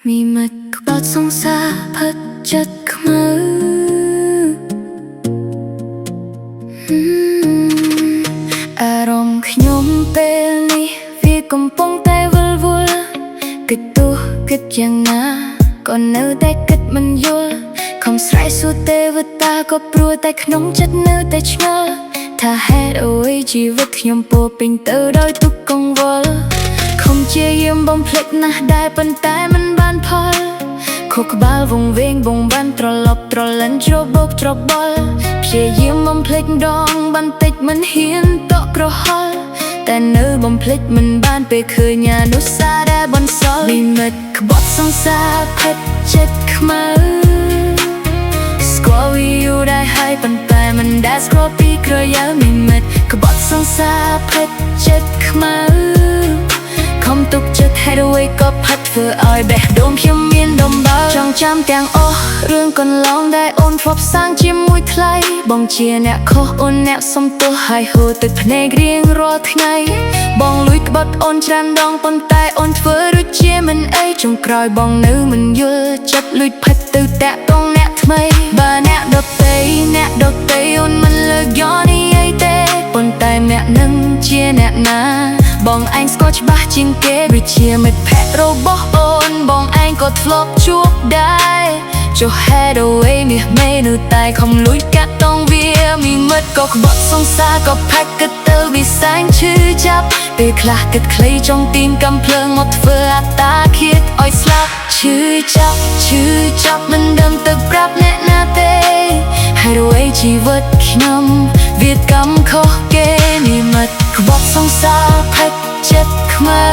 มีមិត្តក្បត់សង្សារផិតចិត្តខ្មៅអារម្មណ៍ខ្ញុំពេលនេះវាកំពុងតែវិលវល់គិតទោះគិតយ៉ាងណាក៏នៅតែគិតមិនយល់ខំស្រែកសួរទេវតាក៏ព្រោះតែក្នុងចិត្តនៅតែឆ្ងល់ថាហេតុអ្វីជីវិតខ្ញុំពោរពេញទៅដោយទុក្ខកង្វល់ខំជាយាមបំភ្លេចណាស់ដែរប៉ុន្តែមិនបានផលខួរក្បាលវង្វេងវង្វាន់ត្រឡប់ត្រលិនច្របូកច្របល់ព្យាយាមបំភ្លេចម្ដងបន្តិចមិនហ៊ានតក់ក្រហល់តែនៅបំភ្លេចមិនបានពេលឃើញអនុស្សាវរីយ៍បន្សល់និមិត្តក្បត់សង្សារផិតចិត្តខ្មៅស្គាល់វាយូរដែរហើយប៉ុន្តែមិនដែលស្គាល់ពីក្រយៅនិមិត្តក្បត់សង្សារផិតចិត្តខ្មៅខំទុកចិត្តហេតុអ្វីក៏ផិតធ្វើឲ្យបេះដូងខ្ញុំមានដំបៅចង់ចាំទាំងអស់រឿងកន្លងដែលអូនធ្លាប់សាងជាមួយថ្លៃបងជាអ្នកខុសអូនអ្នកសំទោសហើយហូរទឹកភ្នែករៀងរាល់ថ្ងៃបងលួចក្បត់អូនច្រើនដងប៉ុន្តែអូនធ្វើដូចជាមិនអីចុងក្រោយបងនៅមិនយល់ចិត្តលួចផិតទៅតាក់ទងអ្នកថ្មីបើអ្នកដតីអូនមិនលើកយកនេះអីទេប៉ុន្តែអ្នកនឹងជាអ្នកណាបងឯងស្គាល់ច្បាស់ជាងគេដូចជាមិត្តភក្តិរបស់អូនបងឯងក៏ធ្លាប់ជួបដែរចុះហេតុអ្វីមាសមេនៅតែខំលួចកាត់តងវាមីមិត្តក៏ក្បត់សង្សារក៏ផាក់គិតទៅវាសែងឈឺចាប់ពេលខ្លះគិតខ្លីចង់ទីមកំភ្លើងមកធ្វើអត្តាឃាតឲ្យស្លាប់ឈឺចាប់មិនដឹងទៅប្រាប់អ្នកណាទេហើយរួយជីវិតខ្ញុំវាកម្មខុសគេនិមិត្តក្បត់សង្សារផិតចិត្តខ្មៅ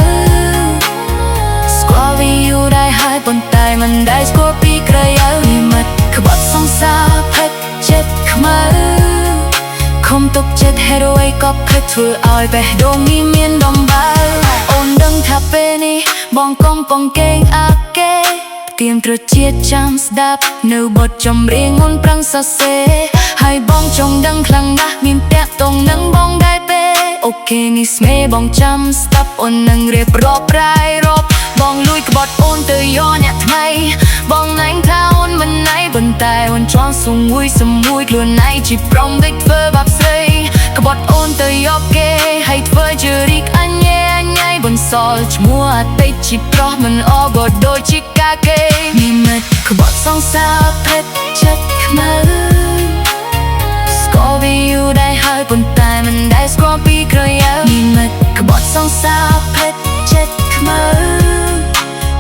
ស្គាល់វាយូរដែរហើយប៉ុន្តែមិនដែលស្គាល់ពីក្រយៅនិមិត្តក្បត់សង្សារផិតចិត្តខ្មៅខំទុកចិត្តហេតុអ្វីក៏ផិតធ្វើឲ្យបេះដូងនេះមានដំបៅអូនដឹងថាពេលនេះបងកំពុងកេងអាគេទៀមត្រជាតិចាំស្ដាប់នៅបទចម្រៀងអូនប្រឹងសរសេរហើយបងចង់ដឹងខ្លាំងណាស់មានតាក់ទងនឹងបងដែរទេអូខេនេះស្មេបងចាំស្ដាប់អូននឹងរៀបរាប់ប្រាយរាប់បងលួចក្បត់អូនទៅយកអ្នកថ្មីបងណែងថាអូនមិនណៃប៉ុន្តែអូនចង់សុំមួយខ្លួនណៃជាប្រំដូចធ្វើបាបស្រីក្បត់អូនទៅយកគេហើយធ្វើជារីកអញ្ញែបន្សល់ឈ្មោះអតីតជាប្រុសមិនអក៏ដូចជាកាគេនិមិត្តក្បត់សង្សារផិតចិត្តខ្មៅស្គាល់វាយូរដែរហើយប៉ុន្តែមិនដែលស្គាល់ពីក្រយៅនិមិត្តក្បត់សង្សារផិតចិត្តខ្មៅ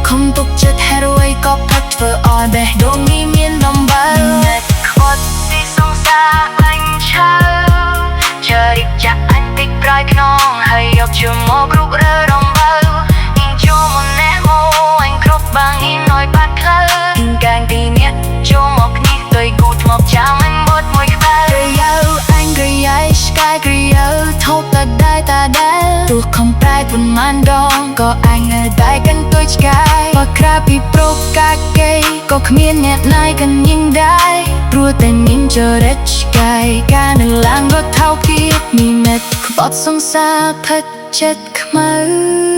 ខំទុកចិត្តហេតុអ្វីក៏ផិតធ្វើឲ្យបេះដូងនេះមានដំបៅនិមិត្តក្បត់ទីសង្សារអញឆៅជរិកចាក់អញតិចប្រយខ្នងហើយយកជើងមកគ្រប់រើដំបៅអ៊ីងចូលមកណែអូអញគ្រប់បាំងអ៊ីណយបាត់ផ្លូវកាងទីនេះចូលមកនេះទៅគូថ្មចាំអញបត់មួយក្បាលក្រយៅអញក្រយៃស្កាយក្រយៅថោកតាដែរទោះខំប្រែប៉ុន្មានដងក៏អញនៅតែកាន់ទុយឆ្កាយបើក្រៅពីប្រុសកាគេក៏គ្មានអ្នកណាយកាន់ញឹងដែរព្រោះតែញឹងចរិតឆ្កាយការនៅឡើងរត់ថោកទៀតនិមិត្តក្បត់សង្សារផិតចិត្តខ្មៅ